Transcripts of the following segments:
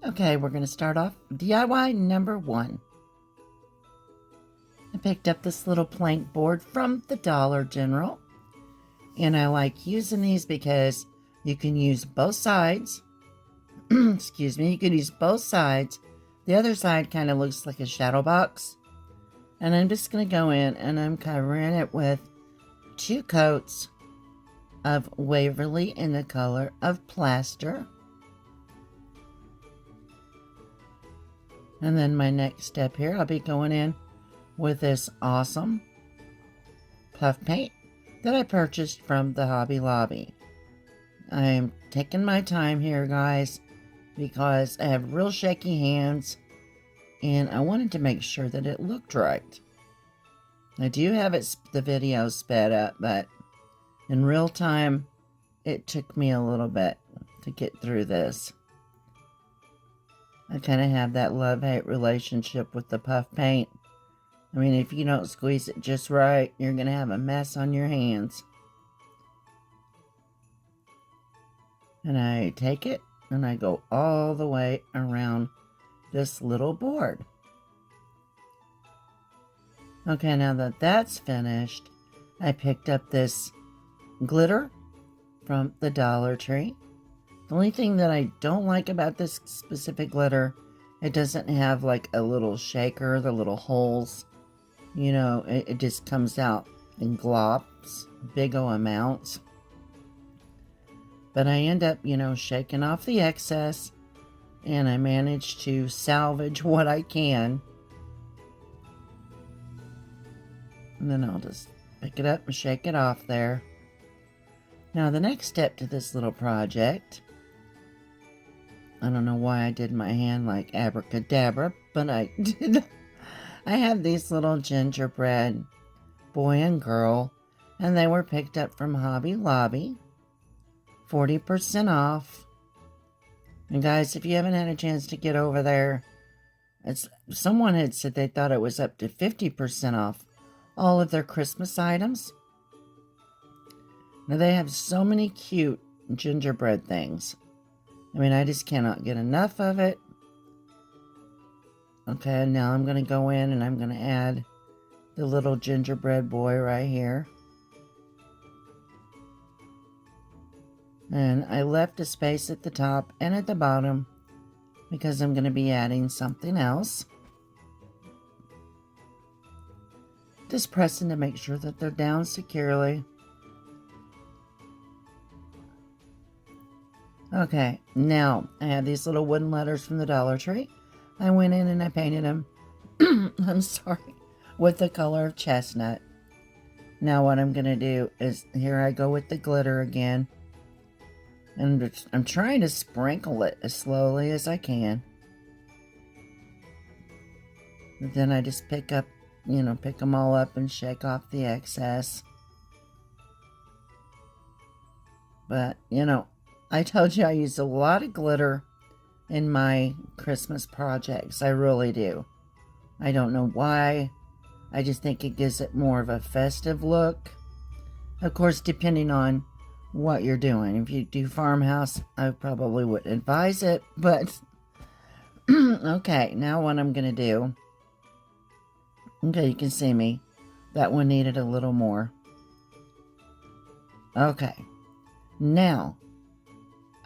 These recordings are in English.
Okay, we're going to start off DIY number 1. I picked up this little plank board from the Dollar General. And I like using these because you can use both sides. Excuse me, you can use both sides. The other side kind of looks like a shadow box. And I'm just going to go in and I'm covering it with 2 coats of Waverly in the color of Plaster. And then my next step here, I'll be going in with this awesome puff paint that I purchased from the Hobby Lobby. I'm taking my time here, guys, because I have real shaky hands and I wanted to make sure that it looked right. I do have the video sped up, but in real time, it took me a little bit to get through this. I kind of have that love-hate relationship with the puff paint. I mean, if you don't squeeze it just right, you're going to have a mess on your hands. And I take it and I go all the way around this little board. Okay, now that that's finished, I picked up this glitter from the Dollar Tree. The only thing that I don't like about this specific glitter, it doesn't have like a little shaker, the little holes. You know, it just comes out in globs, big ol' amounts. But I end up, shaking off the excess, and I manage to salvage what I can. And then I'll just pick it up and shake it off there. Now the next step to this little project, I don't know why I did my hand like abracadabra, but I did. I have these little gingerbread boy and girl, and they were picked up from Hobby Lobby, 40% off. And guys, if you haven't had a chance to get over there, someone had said they thought it was up to 50% off all of their Christmas items. Now they have so many cute gingerbread things. I mean, I just cannot get enough of it. Okay, now I'm going to go in and I'm going to add the little gingerbread boy right here. And I left a space at the top and at the bottom because I'm going to be adding something else. Just pressing to make sure that they're down securely. Okay, now I have these little wooden letters from the Dollar Tree. I went in and I painted them, I'm sorry, with the color of chestnut. Now what I'm going to do is, here I go with the glitter again. And I'm trying to sprinkle it as slowly as I can. But then I just pick them all up and shake off the excess. But, I told you I use a lot of glitter in my Christmas projects. I really do. I don't know why. I just think it gives it more of a festive look. Of course, depending on what you're doing. If you do farmhouse, I probably wouldn't advise it. But, okay, now what I'm going to do. Okay, you can see me. That one needed a little more. Okay. Now,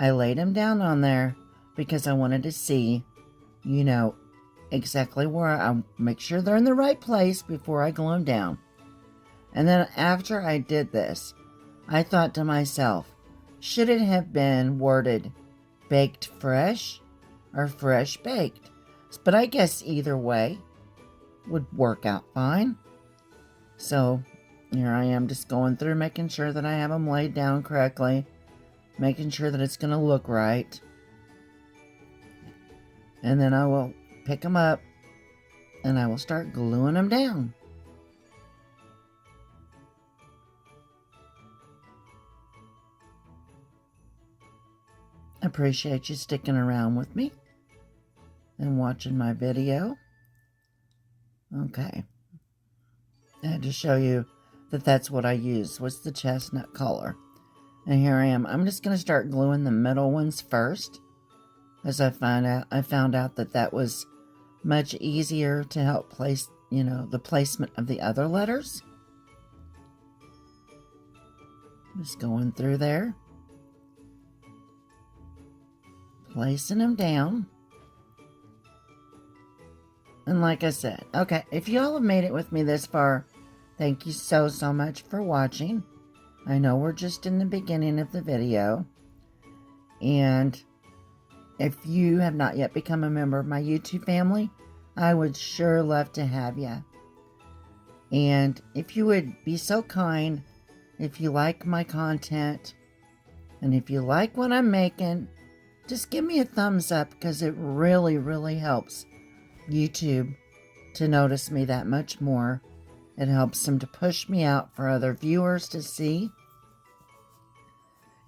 I laid them down on there because I wanted to see, exactly where I make sure they're in the right place before I glue them down. And then after I did this, I thought to myself, should it have been worded baked fresh or fresh baked? But I guess either way would work out fine. So here I am just going through making sure that I have them laid down correctly. Making sure that it's going to look right. And then I will pick them up and I will start gluing them down. Appreciate you sticking around with me and watching my video. Okay. I had to show you that that's what I used, was the chestnut color. And here I am. I'm just going to start gluing the middle ones first. as I found out that that was much easier to help place, the placement of the other letters. Just going through there, placing them down. And like I said, okay, if you all have made it with me this far, thank you so much for watching. I know we're just in the beginning of the video. And if you have not yet become a member of my YouTube family, I would sure love to have you. And if you would be so kind, if you like my content, and if you like what I'm making, just give me a thumbs up, because it really, really helps YouTube to notice me that much more. It helps them to push me out for other viewers to see.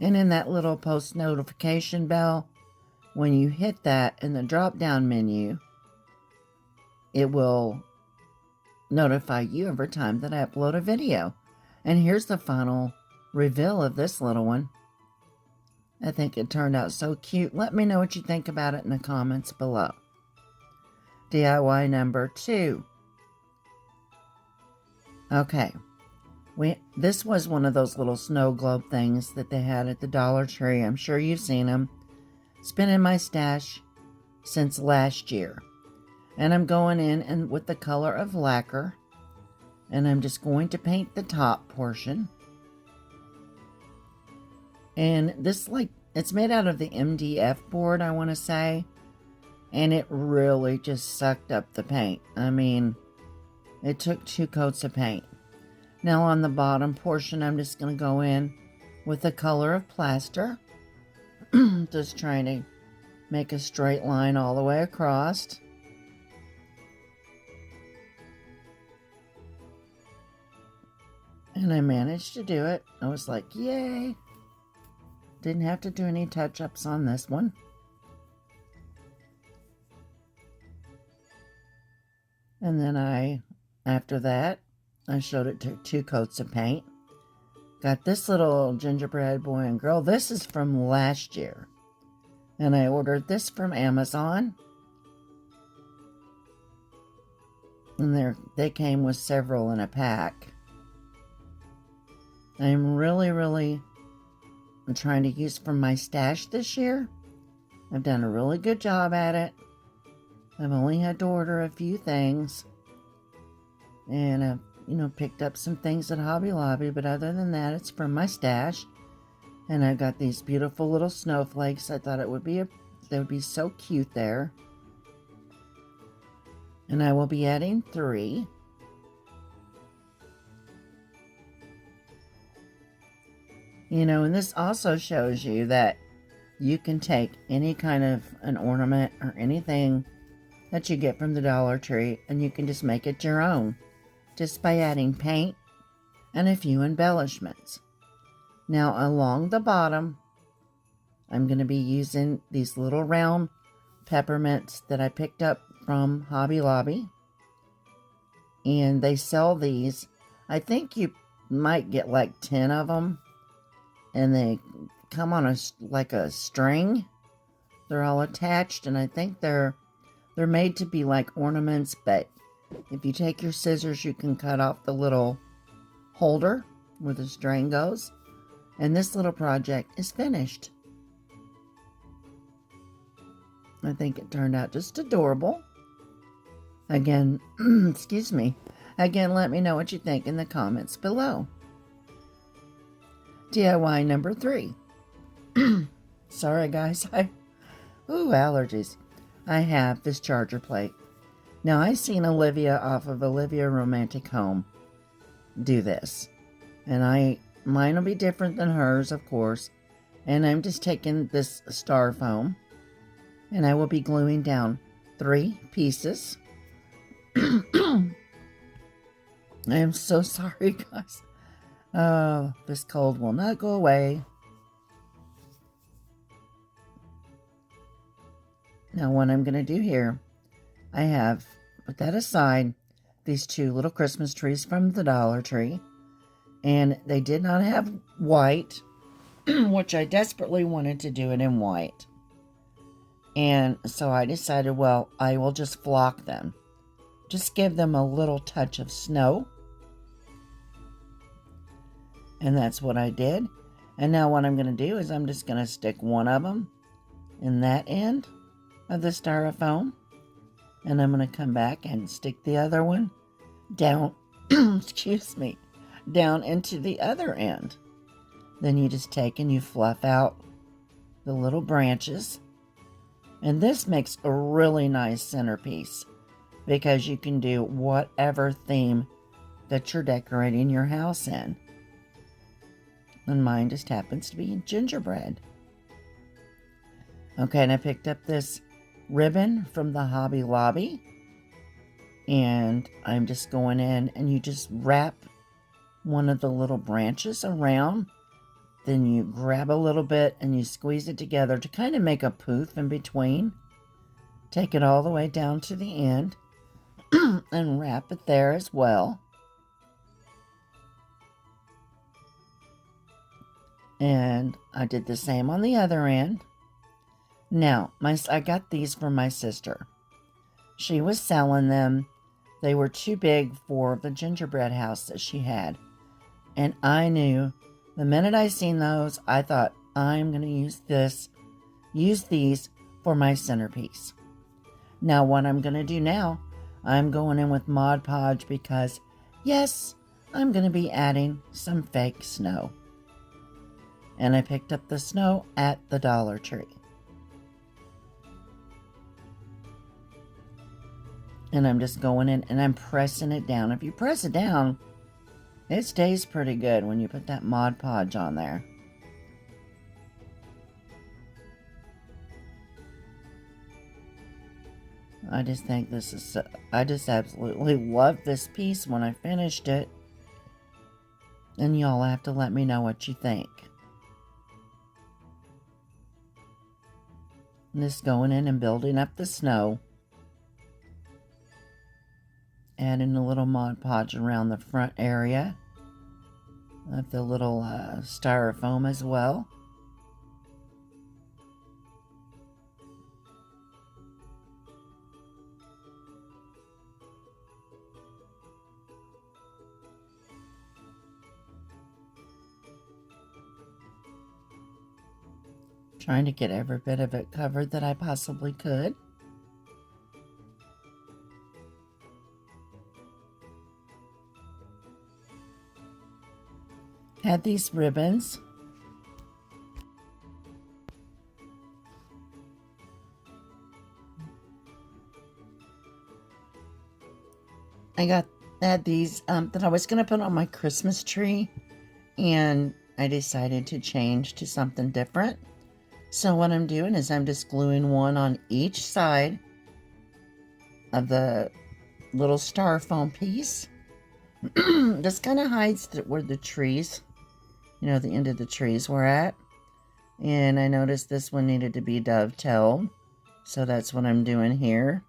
And in that little post notification bell, when you hit that in the drop down menu, it will notify you every time that I upload a video. And here's the final reveal of this little one. I think it turned out so cute. Let me know what you think about it in the comments below. DIY number 2. Okay. This was one of those little snow globe things that they had at the Dollar Tree. I'm sure you've seen them. It's been in my stash since last year. And I'm going in and with the color of Lacquar. And I'm just going to paint the top portion. And this, it's made out of the MDF board, I want to say. And it really just sucked up the paint. I mean, it took 2 coats of paint. Now on the bottom portion, I'm just going to go in with the color of Plaster. Just trying to make a straight line all the way across. And I managed to do it. I was like, yay! Didn't have to do any touch-ups on this one. And then after that, I showed it to 2 coats of paint. Got this little gingerbread boy and girl. This is from last year. And I ordered this from Amazon. And they came with several in a pack. I'm really trying to use from my stash this year. I've done a really good job at it. I've only had to order a few things. And I've, picked up some things at Hobby Lobby. But other than that, it's from my stash. And I've got these beautiful little snowflakes. I thought they would be so cute there. And I will be adding 3. And this also shows you that you can take any kind of an ornament or anything that you get from the Dollar Tree, and you can just make it your own, just by adding paint and a few embellishments. Now along the bottom, I'm going to be using these little round peppermints that I picked up from Hobby Lobby. And they sell these. I think you might get like 10 of them. And they come on like a string. They're all attached, and I think they're made to be like ornaments, but if you take your scissors, you can cut off the little holder where the string goes. And this little project is finished. I think it turned out just adorable. Again, excuse me. Again, let me know what you think in the comments below. DIY number 3. Sorry guys, allergies. I have this charger plate. Now I seen Olivia off of Olivia Romantic Home do this. And mine will be different than hers, of course. And I'm just taking this styrofoam and I will be gluing down 3 pieces. I am so sorry guys. This cold will not go away. Now what I'm going to do here, I have put that aside, these 2 little Christmas trees from the Dollar Tree. And they did not have white, which I desperately wanted to do it in white. And so I decided, well, I will just flock them. Just give them a little touch of snow. And that's what I did. And now what I'm going to do is I'm just going to stick one of them in that end of the styrofoam. And I'm going to come back and stick the other one down, excuse me, down into the other end. Then you just take and you fluff out the little branches. And this makes a really nice centerpiece because you can do whatever theme that you're decorating your house in. And mine just happens to be gingerbread. Okay, and I picked up this ribbon from the Hobby Lobby. And I'm just going in and you just wrap one of the little branches around. Then you grab a little bit and you squeeze it together to kind of make a poof in between. Take it all the way down to the end and wrap it there as well. And I did the same on the other end. Now, I got these from my sister. She was selling them. They were too big for the gingerbread house that she had. And I knew the minute I seen those, I thought, I'm going to use these for my centerpiece. Now, what I'm going to do now, I'm going in with Mod Podge because, yes, I'm going to be adding some fake snow. And I picked up the snow at the Dollar Tree. And I'm just going in and I'm pressing it down. If you press it down, it stays pretty good when you put that Mod Podge on there. I just think this is, I just absolutely love this piece when I finished it. And y'all have to let me know what you think. And just going in and building up the snow. Adding a little Mod Podge around the front area of the little styrofoam as well. Trying to get every bit of it covered that I possibly could. Had these ribbons. Had these that I was going to put on my Christmas tree, and I decided to change to something different. So what I'm doing is I'm just gluing one on each side of the little styrofoam piece. This kind of hides where the trees, the end of the trees were at. And I noticed this one needed to be dovetailed. So that's what I'm doing here.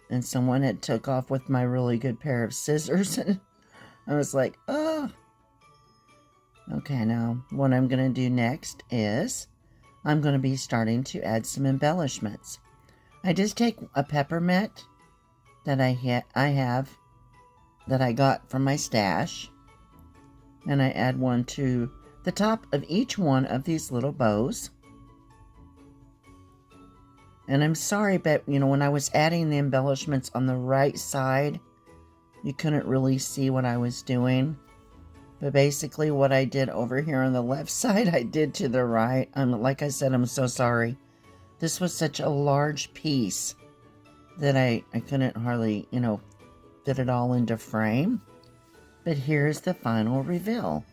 And someone had took off with my really good pair of scissors. And I was like, oh. Okay, now what I'm going to do next is I'm going to be starting to add some embellishments. I just take a peppermint that I have that I got from my stash, and I add one to the top of each one of these little bows. And I'm sorry, but when I was adding the embellishments on the right side, you couldn't really see what I was doing. But basically what I did over here on the left side, I did to the right. Like I said, I'm so sorry. This was such a large piece that I couldn't hardly, fit it all into frame. But here's the final reveal.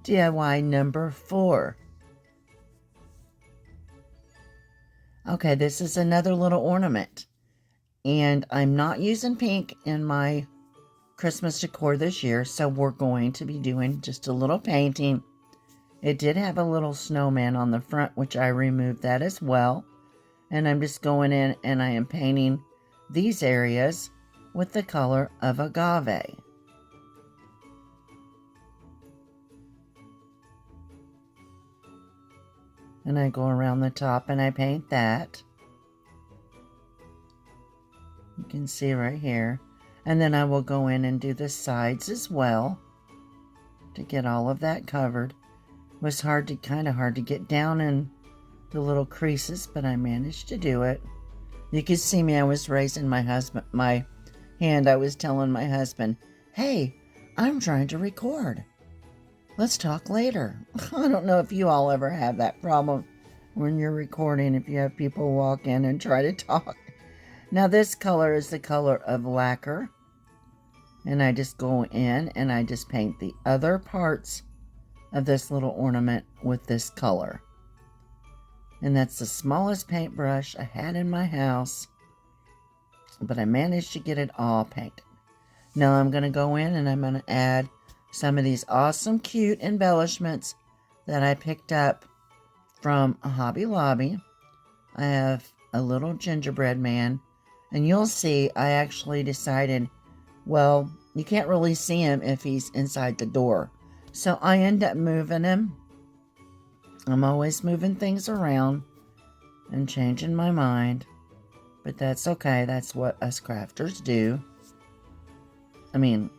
DIY number 4. Okay, this is another little ornament. And I'm not using pink in my Christmas decor this year, so we're going to be doing just a little painting It did have a little snowman on the front, which I removed that as well. And I'm just going in and I am painting these areas with the color of Agave. And I go around the top and I paint that. You can see right here. And then I will go in and do the sides as well to get all of that covered. It was kind of hard to get down in the little creases, but I managed to do it. You can see me, I was raising my hand. I was telling my husband, hey, I'm trying to record. Let's talk later. I don't know if you all ever have that problem when you're recording, if you have people walk in and try to talk. Now this color is the color of Lacquar. And I just go in and I just paint the other parts of this little ornament with this color. And that's the smallest paintbrush I had in my house. But I managed to get it all painted. Now I'm going to go in and I'm going to add some of these awesome, cute embellishments that I picked up from Hobby Lobby. I have a little gingerbread man. And you'll see I actually decided, well, you can't really see him if he's inside the door. So I end up moving him. I'm always moving things around and changing my mind. But that's okay. That's what us crafters do. I mean,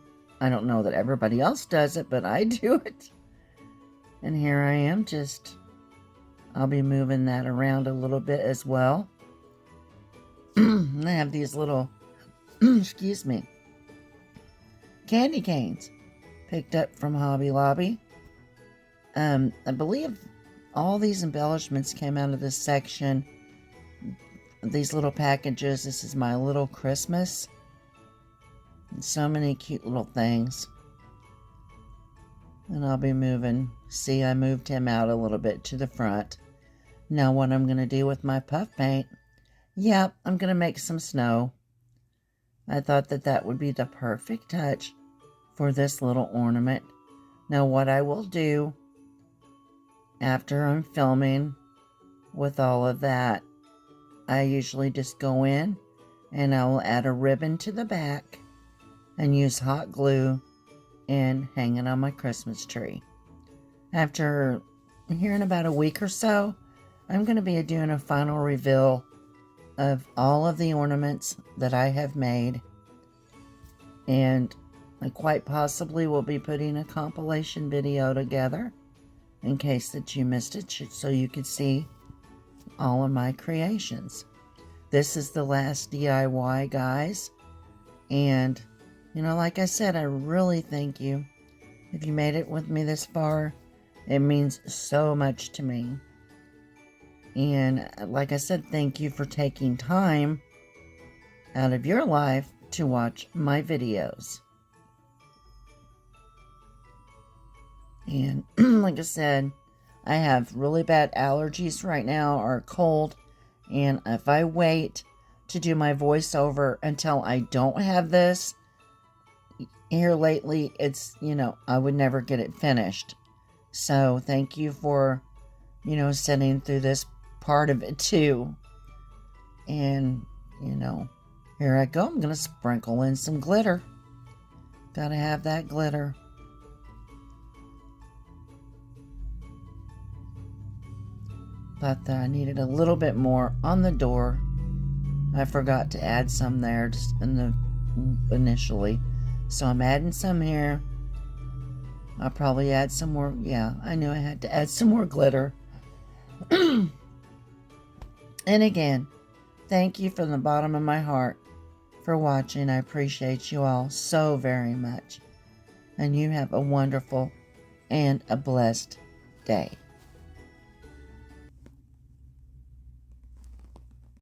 I don't know that everybody else does it, but I do it. And here I am I'll be moving that around a little bit as well. I have these little, excuse me, candy canes picked up from Hobby Lobby. I believe all these embellishments came out of this section. These little packages. This is my little Christmas. And so many cute little things. And I'll be moving. See, I moved him out a little bit to the front. Now what I'm going to do with my puff paint. Yep, I'm going to make some snow. I thought that would be the perfect touch for this little ornament. Now what I will do after I'm filming with all of that, I usually just go in and I will add a ribbon to the back and use hot glue and hang it on my Christmas tree. After here in about a week or so, I'm going to be doing a final reveal of all of the ornaments that I have made, and I quite possibly will be putting a compilation video together in case that you missed it, so you could see all of my creations. This is the last DIY, guys, and you know, like I said, I really thank you. If you made it with me this far, it means so much to me. And like I said, thank you for taking time out of your life to watch my videos. And like I said, I have really bad allergies right now, or cold. And if I wait to do my voiceover until I don't have this, here lately, it's, you know, I would never get it finished. So thank you for, you know, sitting through this part of it too. And you know, here I go. I'm gonna sprinkle in some glitter. Gotta have that glitter. Thought that I needed a little bit more on the door. I forgot to add some there just initially, so I'm adding some here. I'll probably add some more. Yeah, I knew I had to add some more glitter. And again, thank you from the bottom of my heart for watching. I appreciate you all so very much. And you have a wonderful and a blessed day.